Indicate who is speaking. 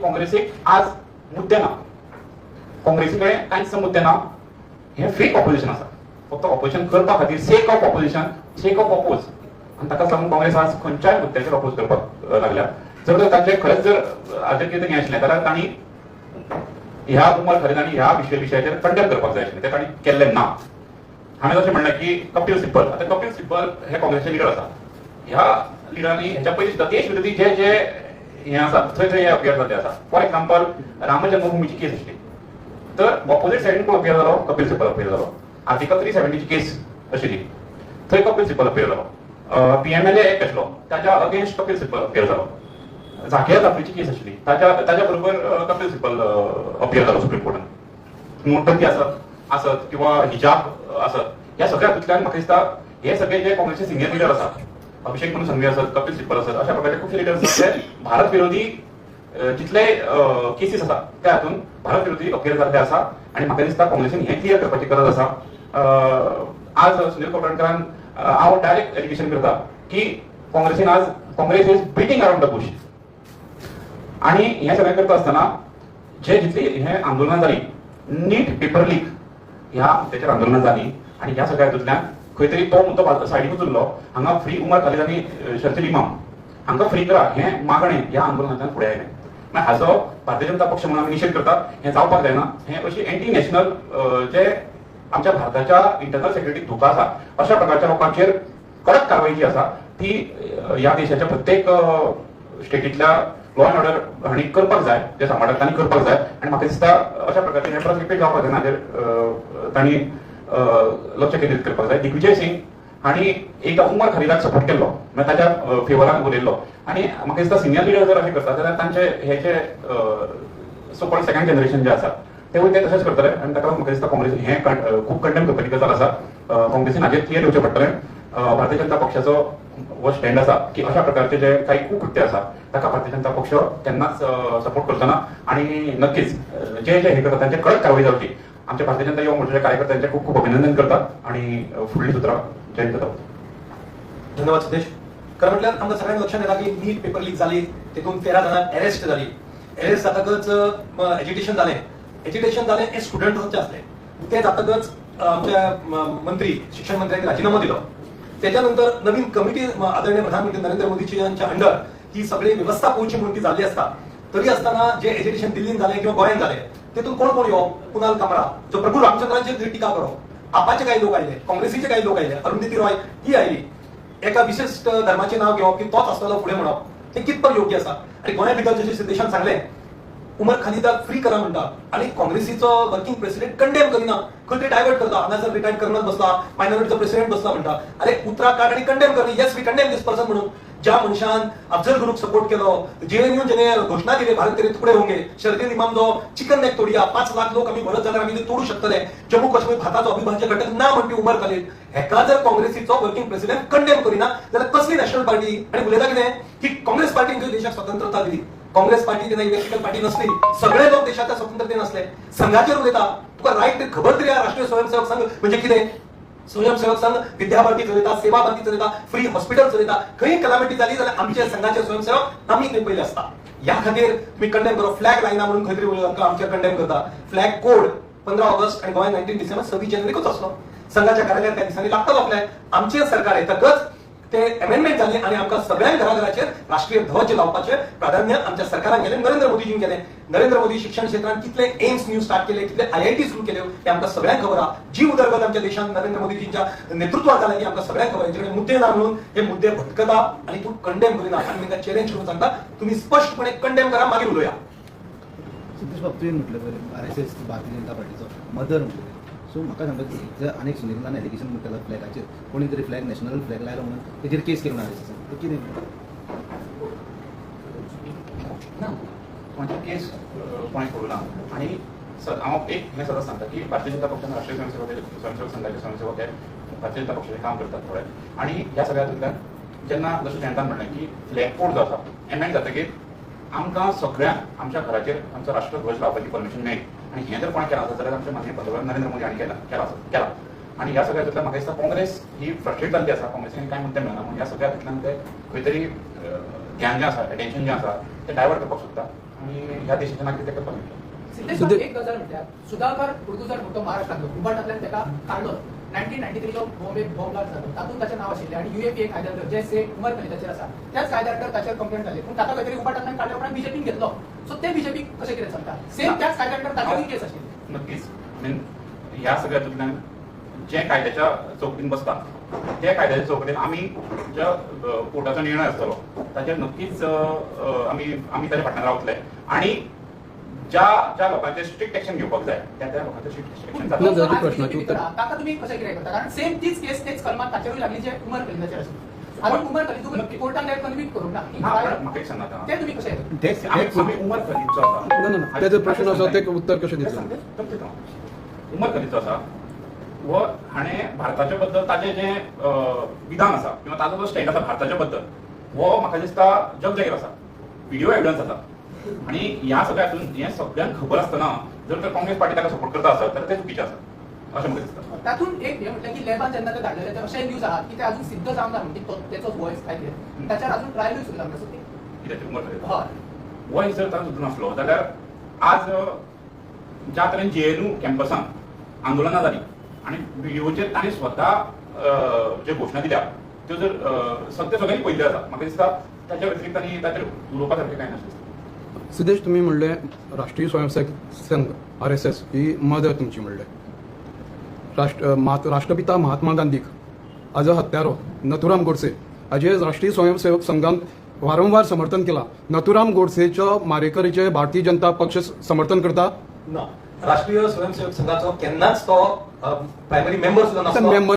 Speaker 1: काँग्रेसीक आज मुद्दे ना, काँग्रेसी कडेन कांयच मुद्दे ना, हे फेक ऑपोजिशन आसा, फक्त ऑपोजिशन करपा खातीर sake of opposition, sake of oppose, आनी ताकाच लागून काँग्रेस आज खंयच्याय मुद्द्याचेर ऑपोज करपाक लागल्या. जर तांचे खरेंच जर हाजेर कितें हें आशिल्लें जाल्यार तांणी ह्या उमर खरेदांनी ह्या विशयाचेर कंडेम करपाक जाय आशिल्लें, तें तांणी केल्लें ना. हांवें अशें म्हणलें की कपिल सिब्बल, आतां कपिल सिब्बल हे काँग्रेसचे लिडर आसा, ह्या लिडरांनी हेच्या पयलीं सुद्दां देश विरोधी जे जे हें आसा थंय थंय अपियर जाल्ले आसा. फॉर एक्झाम्पल राम जन्मभूमीची केस आशिल्ली, तर ऑपोजीट सायडीन कोण अपियर जालो? कपिल सिब्बल अपियर जालो. आर्टिकल 370 ची केस आशिल्ली, थंय कपिल सिब्बल अपियर जालो. PMLA एक्ट आशिल्लो, ताच्या अगेन्स्ट कपिल सिब्बल अपियर जालो. झाकिया जाफरीची केस आशिल्ली, ताच्या बरोबर कपिल सिब्बल अपियर जालो सुप्रीम कोर्टान. नोटबंदी आसत किंवा हिजाब आसत, ह्या सगळ्या हातूंतल्यान म्हाका दिसता हे सगळे जे काँग्रेसचे सिनियर लिडर आसात, अभिषेक मनु संघवी आसत, कपिल सिब्बल आसत, अशा प्रकारचे खुबशे लिडर्स आसत जे भारत विरोधी जितले केसीस आसा त्या हातून भारत विरोधी अपियर जाल्ले आसा. आनी म्हाका दिसता काँग्रेसीन हें क्लियर करपाची गरज आसा. आज सुनील कोलवणकरान हांव डायरेक्ट एलिगेशन करता की काँग्रेसीन आज Congress is beating around the Bush. आणि हे सगळें करता आसतना जे जितली हे आंदोलनां जाली, नीट पेपर लीक ह्या मुद्द्याचेर आंदोलनां जाली, आनी ह्या सगळ्या हातूंतल्यान खंय तरी तो मुद्दो सायडीक उरलो. हांगा फ्री उमर खालीद आनी शर्जील इमाम हांकां फ्री करा हें मागणें ह्या आंदोलनांतल्यान फुडें आयलें. हाचो भारतीय जनता पक्ष म्हणून आमी निशेध करतात. हें जावपाक जायना. हें अशी एंटी नॅशनल जे आमच्या भारताच्या इंटरनल सेक्युरिटीक धोका आसा अशा प्रकारच्या लोकांचेर कडक कारवाई जी आसा ती ह्या देशाच्या प्रत्येक स्टेटींतल्या लॉ अँड ऑर्डर हांणी करपाक जाय, जे सांबाळटात करपाक जाय. आनी म्हाका दिसता अशा प्रकारचे हे परत रिपीट जावपाक जायना, हाचेर तांणी लक्ष केंद्रीत करपाक जाय. दिग्विजय सिंग हांणी एकदा उमर खालीदाक सपोर्ट केल्लो, मागीर ताच्या फेवरान उलयल्लो. आनी म्हाका दिसता सिनियर लिडर जर अशें करता जाल्यार तांचे हे जे सो कॉल्ड सेकंड जनरेशन जे आसा तेवूय ते तशेंच करतले. आनी ताका म्हाका दिसता काँग्रेस हें खूब कंडेम करपाची गजाल आसा. काँग्रेसीन हाजेर क्लियर येवचें पडटलें. भारतीय जनता पक्षाचो हो स्टँड आसा की अशा प्रकारचे जे काही कुकृत्य आसा ताका भारतीय जनता पक्ष केन्नाच सपोर्ट करचो ना. आनी नक्कीच जे जे हे करतात तांचे कडक कारवाई जावची. आमचे भारतीय जनता युवा मोर्चाच्या कार्यकर्त्यांचे खूप खूप अभिनंदन करतात आणि फुडली सुत्रां जयंत जाता.
Speaker 2: धन्यवाद सिद्धेश. खरं म्हटल्यार आमकां सगळ्यांक लक्षात येता की नीट पेपर लीक जाली, तेतून 13 जाणां अरेस्ट जाली. अरेस्ट जातकच एजिटेशन जालें हे स्टुडंटांचे आसले. ते जातकच आमच्या मंत्री शिक्षण मंत्र्यांनी राजीनामा दिलो. त्याच्यानंतर नवीन कमिटी आदरणीय प्रधानमंत्री नरेंद्र मोदींच्या अंडर ही सगळी व्यवस्था पोवची म्हणून ती जाल्ली आसता. तरी असताना जे एज्युकेशन दिल्लीन जालें किंवा गोंयांत जालें तेतून कोण कोण येवप? कुणाल कामरा जो प्रभू रामचंद्रांचेर टिका करप, आपाचे काही लोक आयले, काँग्रेसीचे काही लोक आयले, अरुंधती रॉय ही आयली. एका विशिष्ट धर्माचे नाव घेवप की तोच आसतलो फुडें म्हणप ते कितपत योग्य आसा? आणि गोंया भितर जशें सिद्धेशान सांगलें उमर खालीदाक फ्री करा म्हणटा आणि काँग्रेसीचो वर्किंग प्रेसिडेंट कंडेम करिना, खंय तरी डायवर्ट करता. हांगासर रिटायर्ड कर्नल बसला, मायनॉरिटीचो प्रेसिडेंट बसला म्हणटा. अरे उतराक काड आणि कंडेम करनी. Yes we condemn this person म्हणून. ज्या मनशान अफजल गुरूक सपोर्ट केलो, JNU जेणे घोषणा केली भारत तेरे तुकडे होंगे, शर्जील इमाम जो चिकन नेक तोडया, 5 लाख लोक आम्ही भरत जाल्यार आम्ही ते तोडू शकतले, जम्मू काश्मीर भारताचो अविभाज्य घटक ना म्हणपी उमर खालीद हेका जर काँग्रेसीचो वर्किंग प्रेसिडेंट कंडेम करिना जाल्यार कसली नॅशनल पार्टी? आणि उलयता कितें की काँग्रेस पार्टीन देशाक स्वतंत्रता दिली. काँग्रेस पार्टी तेन्ना इलेक्ट्रिकल पार्टी नसली, सगळे लोक देशाच्या स्वतंत्रतेन असले. संघाचेर उलयता तुका रायट खबर तरी राष्ट्रीय स्वयंसेवक संघ म्हणजे कितें? स्वयंसेवक संघ विद्याभारती चलयता, सेवा भारती चलयता, फ्री हॉस्पिटल चलयता. खंय कॅलामिटी जाली जाल्यार आमचे संघाचे स्वयंसेवक आमी थंय पयले आसता. ह्या खातीर मी कंडेम करप. फ्लॅग लायना म्हणून खंय तरी आमचे कंडेम करता. फ्लॅग कोड 15 ऑगस्ट आणि गोंयांत 19 डिसेंबर 26 जानेवारीकूच असलो. संघाच्या कार्यालयात त्या दिसांनी लागतालो फ्लॅग. आमचे सरकार येतकच ते अमेंडमेंट जाली आणि आमकां सगळ्यांक घराघराचेर राष्ट्रीय ध्वज लावपाचे प्राधान्य आमच्या सरकारान केलें, नरेंद्र मोदीजीन केलें. नरेंद्र मोदी शिक्षण क्षेत्रांत कितले एम्स न्यू स्टार्ट केले, कितले IIT सुरू केल्यो हे आमकां सगळ्यांक खबर आहा. जी उदरगत आमच्या देशांत नरेंद्र मोदीजींच्या नेतृत्वात जाल्या ही आमकां सगळ्यांक खबर. हेचे मुद्दे ना म्हणून हे मुद्दे भटकता आणि तूं कंडेम करिना. आनी तांकां चॅलेंज करून सांगता तुम्ही स्पष्टपणे कंडेम करा, मागीर उलोवया.
Speaker 3: सिद्धेश बाब तुवें म्हटलें पळय RSS भारतीय जनता पार्टीचो मदर म्हटलें. सो म्हाका सांगता जर अनेक सुनीलान एलिगेशन केला फ्लॅगाचेर कोणी तरी फ्लॅग नॅशनल फ्लॅग लायलो म्हणून तेजेर केस केलो RSS. तर कितें
Speaker 1: ना कोणाची केस कोणी करू ना. आणि हांव एक हें सदांच सांगता की भारतीय जनता पक्षान राष्ट्रीय स्वयंसेवक संघाचे स्वयंसेवक हे भारतीय जनता पक्षाचें काम करतात थोडे. आणि ह्या सगळ्या हातूंतल्यान जेन्ना जशें जयंतान म्हणलें की फ्लॅग कोड जो आसा एमेंड जातकीर आमकां सगळ्यांक आमच्या घराचेर आमचो राष्ट्रध्वज लावपाची परमिशन मेळ्ळी. आणि हें जर कोणें केलां जाल्यार आमचे माननीय पंतप्रधान नरेंद्र मोदी हांणी केला. आणि ह्या सगळ्या हातूंतल्यान म्हाका दिसता काँग्रेस ही फ्रस्ट्रेट जाल्ली आसा. काँग्रेसीन कांय मुद्दे मेळना म्हणून ह्या सगळ्या हातूंतल्यान ते खंय तरी ध्यान जें आसा, अटेन्शन जें आसा तें डायवर्ट करपाक सोदता. आणि ह्या देशाच्या नागरिक ताका मेळटा.
Speaker 4: सिद्धेश बाब, एक गजाल म्हणल्यार सुधाकर कुर्डुजर म्हणतो महाराष्ट्रांतलो उबाटांतल्यान ताका काढलो 1993 लो बॉम्बे बॉम्ब ब्लास्ट जालो तातूंत ताचें नांव आशिल्लें आनी UAP एक कायद्याचेर जे से उमर कलिताचेर आसा त्याच कायद्याचेर ताचेर कंप्लेंट जाली पूण ताका खंय तरी उबाटांतल्यान काडल्या उपरांत बीजेपीन घेतलो सो ते बीजेपी कशें कितें चलता सेम त्याच कायद्याचेर ताचेरूय केस आशिल्ली.
Speaker 1: नक्कीच ह्या सगळ्यातूंतल्यान जे कायद्याच्या चौकटीन बसता त्या कायद्याच्या चौकटीन आमी ज्या कोर्टाचो निर्णय आसतलो ताचेर नक्कीच आमी ताच्या फाटल्यान रावतले आणि ज्या लोकांचे स्ट्रिक्ट एक्शन घेवपाक जाय त्या लोकांचे स्ट्रिक्ट एक्शन
Speaker 3: ना,
Speaker 1: जाता.
Speaker 3: जर प्रश्नाची उत्तर-
Speaker 4: ताका तुम्ही कशें कितें करता कारण सेम तीच केस तेच कलमात ताचेरूय लागली जे उमर कलिताचेर आशिल्ली आनी उमर कलित कोर्टान डायरेक्ट कन्वीट करूंक ना की
Speaker 1: म्हाका एक सांगात आतां.
Speaker 4: ते तुम्ही कशें
Speaker 3: तेच
Speaker 1: आमी उमर खलीदचो आसा.
Speaker 3: ना, ना, ना. त्याचे प्रश्न आसा ते उत्तर कशें दितले?
Speaker 1: उमर खलीदचो आसा व हाणें भारताच्या बद्दल ताजें जें विधान आसा किंवा ताजो जो स्टँड आसा भारताच्या बद्दल हो म्हाका दिसता जग जाहीर आसा, व्हिडिओ एविडन्स आसा आणि ह्या सगळ्यातून हें सगळ्यांक खबर आसतना जर तर काँग्रेस पार्टी ताका सपोर्ट करता आसत जाल्यार तें चुकीचें आसा अशें म्हाका दिसता.
Speaker 4: तातूंत एक हे म्हटलें की लॅबान जेन्ना ते धाडलेले ते अशें न्यूज आहात की ते अजून सिद्ध जावंक ना म्हणजे तेचो वॉयस काय कितें ताचेर अजून ट्रायलूय सुरू जावंक ना सो
Speaker 1: कित्याची उमर खलीद
Speaker 4: हय
Speaker 1: वय जर ताजो सुद्दां नासलो जाल्यार आज ज्या तरेन JNU कॅम्पसान आंदोलनां जालीं आणि व्हिडिओचेर ताणें स्वता जे घोशणा दिल्या त्यो जर सत्य सगळ्यांनी पळयल्ले आसा म्हाका दिसता ताच्या व्यतिरिक्त आनी ताचेर उलोवपा सारकें कांय नाशिल्लें.
Speaker 5: सिद्धेश, तुम्ही म्हणले राष्ट्रीय स्वयंसेवक संघ RSS ही मदर तुमची म्हणले राष्ट्रपिता महात्मा गांधीक हाजो हत्यारो नथुराम गोडसे हाजे राष्ट्रीय स्वयंसेवक संघान वारंवार समर्थन केला. नथुराम गोडसेच्या मारेकरीचे भारतीय जनता पक्ष समर्थन करता?
Speaker 2: ना, राष्ट्रीय स्वयंसेवक संघाचो केन्नाच तो प्रायमरी मेंबर सुद्धा नसलो.
Speaker 5: मेंबर